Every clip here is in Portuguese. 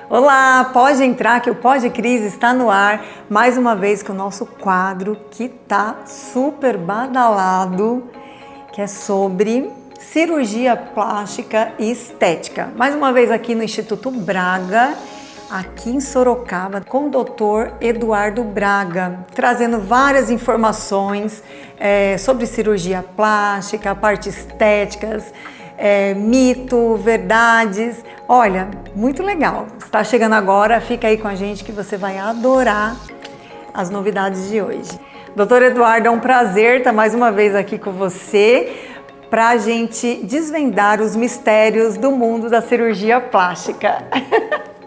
Olá, pode entrar que o Pod Cris está no ar, mais uma vez com o nosso quadro que tá super badalado, que é sobre cirurgia plástica e estética. Mais uma vez aqui no Instituto Braga, aqui em Sorocaba, com o Dr. Eduardo Braga, trazendo várias informações sobre cirurgia plástica, partes estéticas, mito, verdades. Olha, muito legal. Está chegando agora, fica aí com a gente que você vai adorar as novidades de hoje. Doutor Eduardo, é um prazer estar mais uma vez aqui com você para a gente desvendar os mistérios do mundo da cirurgia plástica.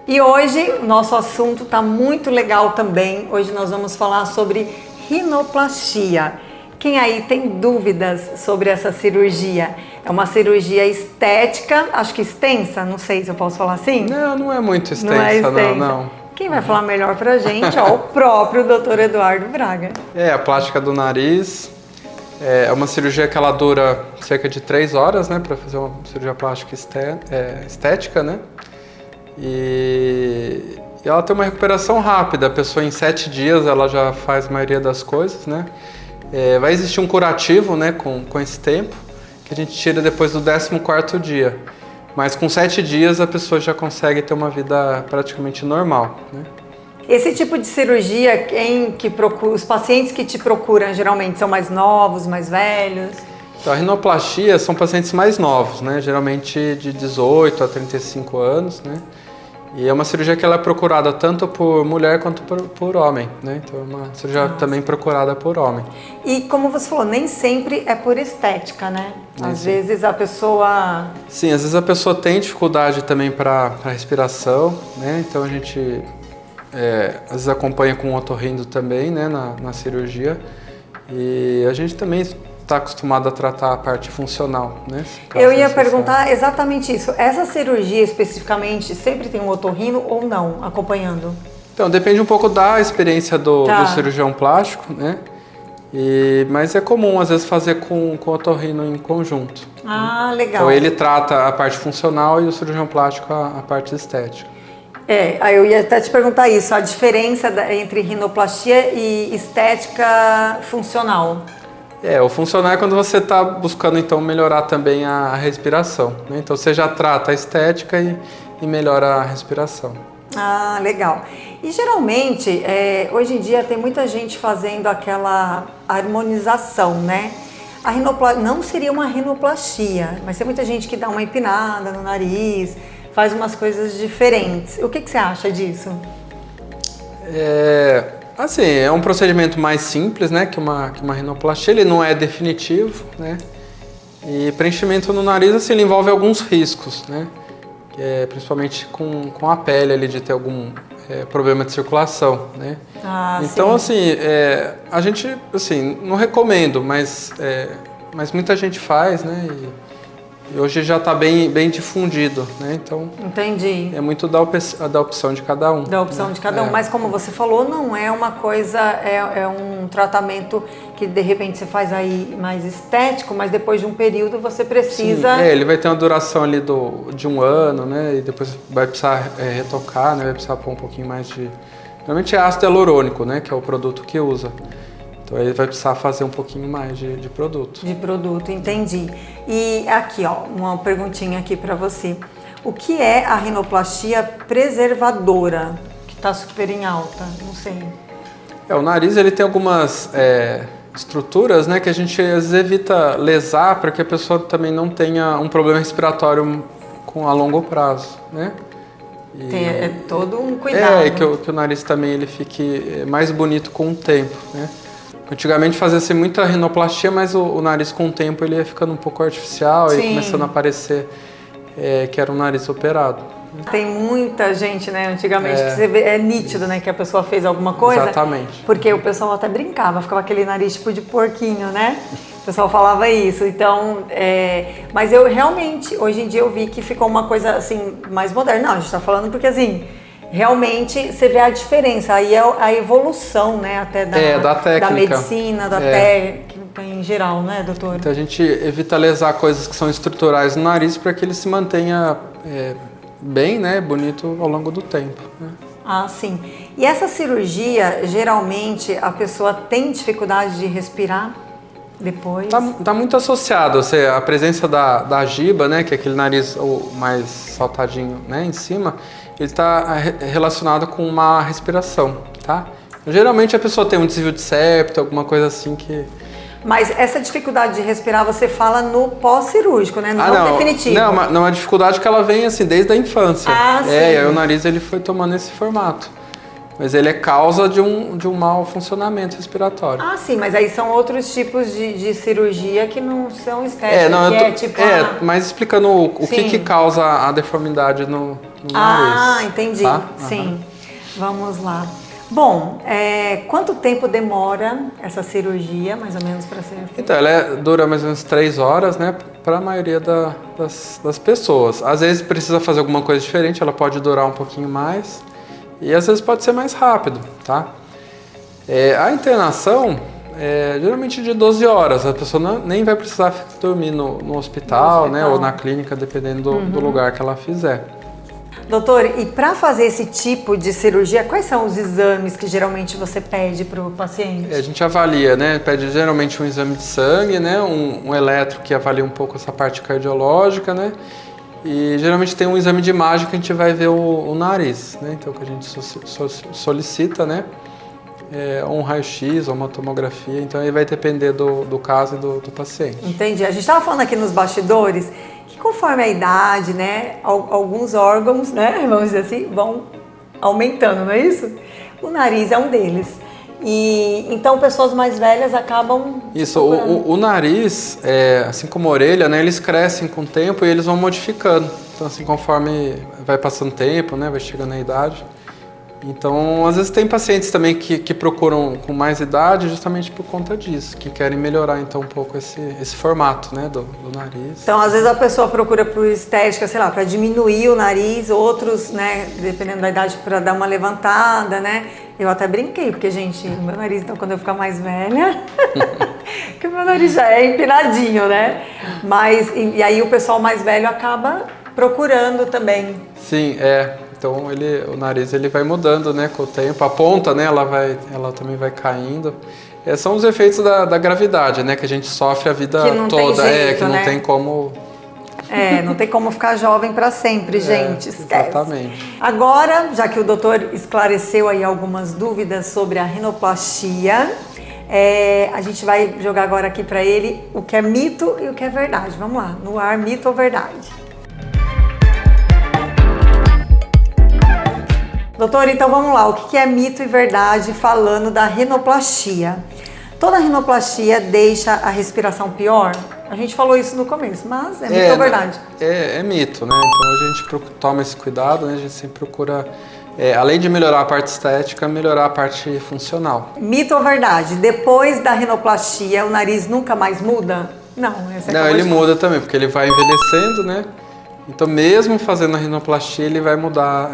E hoje o nosso assunto está muito legal também. Hoje nós vamos falar sobre rinoplastia. Quem aí tem dúvidas sobre essa cirurgia? É uma cirurgia estética, acho que extensa, não sei se eu posso falar assim? Não é muito extensa, não. É extensa. Não. Quem vai falar melhor pra gente é o próprio Dr. Eduardo Braga. A plástica do nariz é uma cirurgia que ela dura cerca de 3 horas, né, para fazer uma cirurgia plástica estética, né? E ela tem uma recuperação rápida, a pessoa em 7 dias ela já faz a maioria das coisas, né? Vai existir um curativo, né, com esse tempo, que a gente tira depois do 14º dia. Mas com 7 dias a pessoa já consegue ter uma vida praticamente normal, né? Esse tipo de cirurgia, os pacientes que te procuram geralmente são mais novos, mais velhos? Então, a rinoplastia são pacientes mais novos, né? Geralmente de 18 a 35 anos, né? E é uma cirurgia que ela é procurada tanto por mulher quanto por homem, né? Então é uma cirurgia também procurada por homem. E como você falou, nem sempre é por estética, né? Às vezes a pessoa... Sim, às vezes a pessoa tem dificuldade também para respiração, né? Então a gente às vezes acompanha com o otorrino também, né? Na cirurgia. E a gente também está acostumado a tratar a parte funcional, né? Eu ia perguntar exatamente isso. Essa cirurgia especificamente sempre tem um otorrino ou não acompanhando? Então, depende um pouco da experiência do cirurgião plástico, né? Mas é comum, às vezes, fazer com o otorrino em conjunto. Ah, né? legal. Então, ele trata a parte funcional e o cirurgião plástico a parte estética. Aí eu ia até te perguntar isso, a diferença entre rinoplastia e estética funcional. O funcional é quando você está buscando, então, melhorar também a respiração, né? Então, você já trata a estética e melhora a respiração. Ah, legal. E geralmente, hoje em dia tem muita gente fazendo aquela harmonização, né? A rinoplastia não seria uma rinoplastia, mas tem muita gente que dá uma empinada no nariz, faz umas coisas diferentes. O que você acha disso? Assim, é um procedimento mais simples, né, que uma rinoplastia. Ele não é definitivo, né? E preenchimento no nariz, assim, ele envolve alguns riscos, né? Principalmente com a pele ali, de ter algum problema de circulação, né? Então, assim, a gente, assim, não recomendo, mas muita gente faz, né? E hoje já está bem difundido, né? Então, entendi. É muito da opção de cada um. Da opção de cada um. Mas como você falou, não é uma coisa, é um tratamento que de repente você faz aí mais estético, mas depois de um período você precisa... Sim, ele vai ter uma duração ali de 1 ano, né? E depois vai precisar retocar, né? Vai precisar pôr um pouquinho mais de... Normalmente é ácido hialurônico, né? Que é o produto que usa. Então ele vai precisar fazer um pouquinho mais de produto. De produto, entendi. E aqui, ó, uma perguntinha aqui para você. O que é a rinoplastia preservadora, que está super em alta? Não sei. O nariz ele tem algumas estruturas, né, que a gente às vezes evita lesar para que a pessoa também não tenha um problema respiratório a longo prazo, né? É todo um cuidado. Que o nariz também ele fique mais bonito com o tempo, né? Antigamente fazia-se muita rinoplastia, mas o nariz com o tempo ele ia ficando um pouco artificial e começando a parecer que era um nariz operado. Tem muita gente, né, antigamente, que você vê, é nítido, né, que a pessoa fez alguma coisa. Exatamente. Porque o pessoal até brincava, ficava aquele nariz tipo de porquinho, né? O pessoal falava isso. Então, mas eu realmente, hoje em dia eu vi que ficou uma coisa, assim, mais moderna. Não, a gente tá falando porque, assim... Realmente você vê a diferença, aí é a evolução, né, até da técnica, da medicina, da técnica em geral, né, doutor? Então a gente evita lesar coisas que são estruturais no nariz para que ele se mantenha bem, né, bonito ao longo do tempo, né? Ah, sim. E essa cirurgia, geralmente, a pessoa tem dificuldade de respirar depois? Tá muito associado, a presença da giba, né, que é aquele nariz mais saltadinho, né, em cima, ele está relacionado com uma respiração, tá? Geralmente a pessoa tem um desvio de septo, alguma coisa assim que... Mas essa dificuldade de respirar você fala no pós-cirúrgico, né? Não definitivo. Não, a dificuldade que ela vem assim desde a infância. Ah, sim. E aí o nariz ele foi tomando esse formato. Mas ele é causa de um mau funcionamento respiratório. Ah, sim, mas aí são outros tipos de cirurgia que não são estéticas. Mas explicando o que causa a deformidade no nariz. Ah, entendi. Tá? Sim. Vamos lá. Bom, quanto tempo demora essa cirurgia, mais ou menos, para ser feita? Então, ela dura mais ou menos 3 horas, né, para a maioria das pessoas. Às vezes precisa fazer alguma coisa diferente, ela pode durar um pouquinho mais e às vezes pode ser mais rápido, tá? A internação é geralmente de 12 horas, a pessoa nem vai precisar dormir no hospital, né, ou na clínica, dependendo do lugar que ela fizer. Doutor, e para fazer esse tipo de cirurgia, quais são os exames que geralmente você pede para o paciente? A gente avalia, né? Pede geralmente um exame de sangue, né? Um eletro que avalia um pouco essa parte cardiológica, né? E geralmente tem um exame de imagem que a gente vai ver o nariz, né? Então que a gente solicita, né? Um raio-x ou uma tomografia, então aí vai depender do caso e do paciente. Entendi. A gente estava falando aqui nos bastidores que conforme a idade, né, alguns órgãos, né, vamos dizer assim, vão aumentando, não é isso? O nariz é um deles. E então pessoas mais velhas acabam... Isso, o nariz, assim como a orelha, né, eles crescem com o tempo e eles vão modificando. Então assim, conforme vai passando o tempo, né, vai chegando a idade. Então, às vezes tem pacientes também que procuram com mais idade justamente por conta disso, que querem melhorar então um pouco esse formato, né, do nariz. Então, às vezes a pessoa procura por estética, sei lá, para diminuir o nariz, outros, né, dependendo da idade, para dar uma levantada, né. Eu até brinquei, porque, gente, o meu nariz, então, quando eu ficar mais velha, que o meu nariz já é empinadinho, né. Mas, e aí o pessoal mais velho acaba procurando também. Sim, Então o nariz ele vai mudando, né, com o tempo. A ponta, né, ela também vai caindo. São os efeitos da gravidade, né, que a gente sofre a vida toda. Que não tem como. Não tem como ficar jovem para sempre, gente. Esquece. Exatamente. Agora, já que o doutor esclareceu aí algumas dúvidas sobre a rinoplastia, a gente vai jogar agora aqui para ele o que é mito e o que é verdade. Vamos lá, no ar, mito ou verdade? Doutor, então vamos lá, o que é mito e verdade falando da rinoplastia? Toda rinoplastia deixa a respiração pior? A gente falou isso no começo, mas é mito ou verdade? É mito, né? Então a gente toma esse cuidado, né? A gente sempre procura, além de melhorar a parte estética, melhorar a parte funcional. Mito ou verdade? Depois da rinoplastia, o nariz nunca mais muda? Não, ele muda também, porque ele vai envelhecendo, né? Então mesmo fazendo a rinoplastia, ele vai mudar...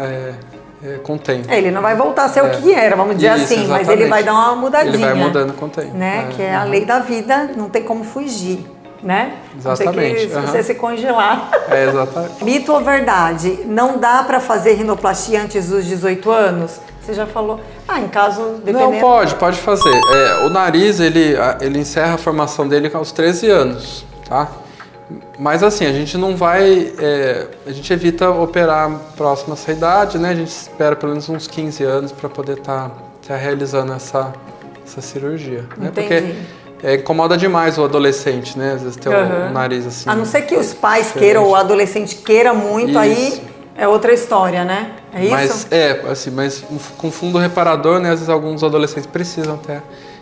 com o tempo. Ele não vai voltar a ser o que era, vamos dizer assim, exatamente. Mas ele vai dar uma mudadinha. Ele vai mudando com o tempo. Né? Que é a lei da vida, não tem como fugir, né? Exatamente. Se você se congelar. Exatamente. Mito ou verdade? Não dá para fazer rinoplastia antes dos 18 anos? Você já falou. Em caso... Dependendo... Não, pode fazer. O nariz, ele encerra a formação dele aos 13 anos, tá? Mas assim, a gente não vai, a gente evita operar próximo a essa idade, né? A gente espera pelo menos uns 15 anos para poder estar realizando essa cirurgia, né? Porque incomoda demais o adolescente, né? Às vezes ter o nariz assim. A não ser que os pais queiram ou o adolescente queira muito, isso. Aí é outra história, né? É isso? Mas com fundo reparador, né? Às vezes alguns adolescentes precisam até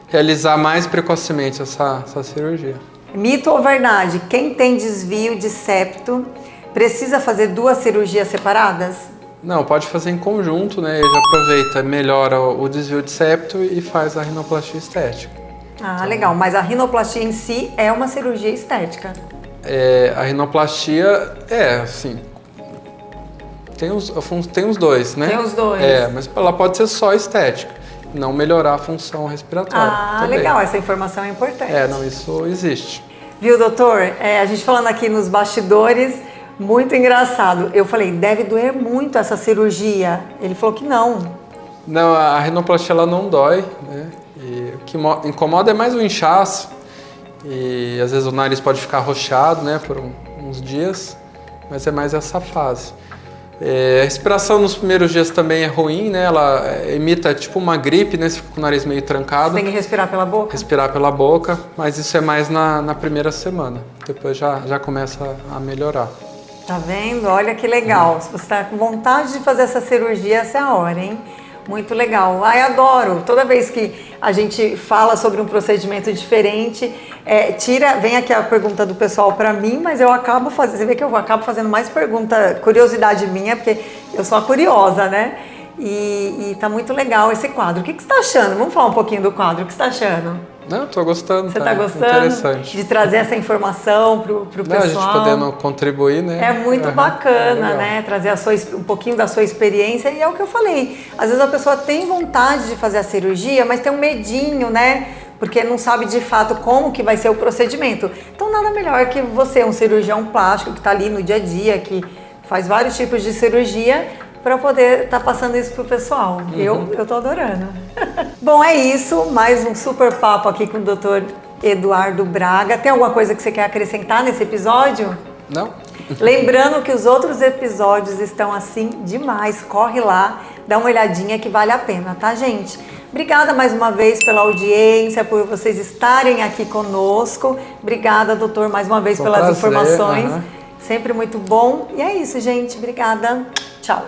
realizar mais precocemente essa cirurgia. Mito ou verdade? Quem tem desvio de septo precisa fazer 2 cirurgias separadas? Não, pode fazer em conjunto, né? Já aproveita, melhora o desvio de septo e faz a rinoplastia estética. Então, legal. Mas a rinoplastia em si é uma cirurgia estética? A rinoplastia assim... Tem os dois, né? Tem os dois. Mas ela pode ser só estética. Não melhorar a função respiratória. Também. Legal, essa informação é importante. Isso existe. Viu, doutor? A gente falando aqui nos bastidores, Muito engraçado. Eu falei, deve doer muito essa cirurgia. Ele falou que não. Não, a rinoplastia ela não dói, né? E o que incomoda é mais o inchaço. E às vezes o nariz pode ficar arroxeado, né, por uns dias, mas é mais essa fase. A respiração nos primeiros dias também é ruim, né? Ela imita tipo uma gripe, né? Você fica com o nariz meio trancado. Você tem que respirar pela boca? Respirar pela boca, mas isso é mais na primeira semana. Depois já começa a melhorar. Tá vendo? Olha que legal. Se você está com vontade de fazer essa cirurgia, essa é a hora, hein? Muito legal. Ai, adoro. Toda vez que a gente fala sobre um procedimento diferente, vem aqui a pergunta do pessoal para mim, mas eu acabo fazendo, você vê que eu acabo fazendo mais pergunta, curiosidade minha, porque eu sou a curiosa, né? E tá muito legal esse quadro. O que você tá achando? Vamos falar um pouquinho do quadro. O que você tá achando? Não, tô gostando. Você tá gostando? Interessante. De trazer essa informação pro pessoal? A gente podendo contribuir, né? É muito bacana, né? Trazer um pouquinho da sua experiência. E é o que eu falei. Às vezes a pessoa tem vontade de fazer a cirurgia, mas tem um medinho, né? Porque não sabe de fato como que vai ser o procedimento. Então nada melhor que você, um cirurgião plástico que tá ali no dia a dia, que faz vários tipos de cirurgia, para poder estar passando isso pro pessoal. Eu tô adorando. Bom, é isso. Mais um super papo aqui com o Dr. Eduardo Braga. Tem alguma coisa que você quer acrescentar nesse episódio? Não. Lembrando que os outros episódios estão assim demais. Corre lá, dá uma olhadinha que vale a pena, tá, gente? Obrigada mais uma vez pela audiência, por vocês estarem aqui conosco. Obrigada, doutor, mais uma vez pelas informações. Sempre muito bom. E é isso, gente. Obrigada. Tchau.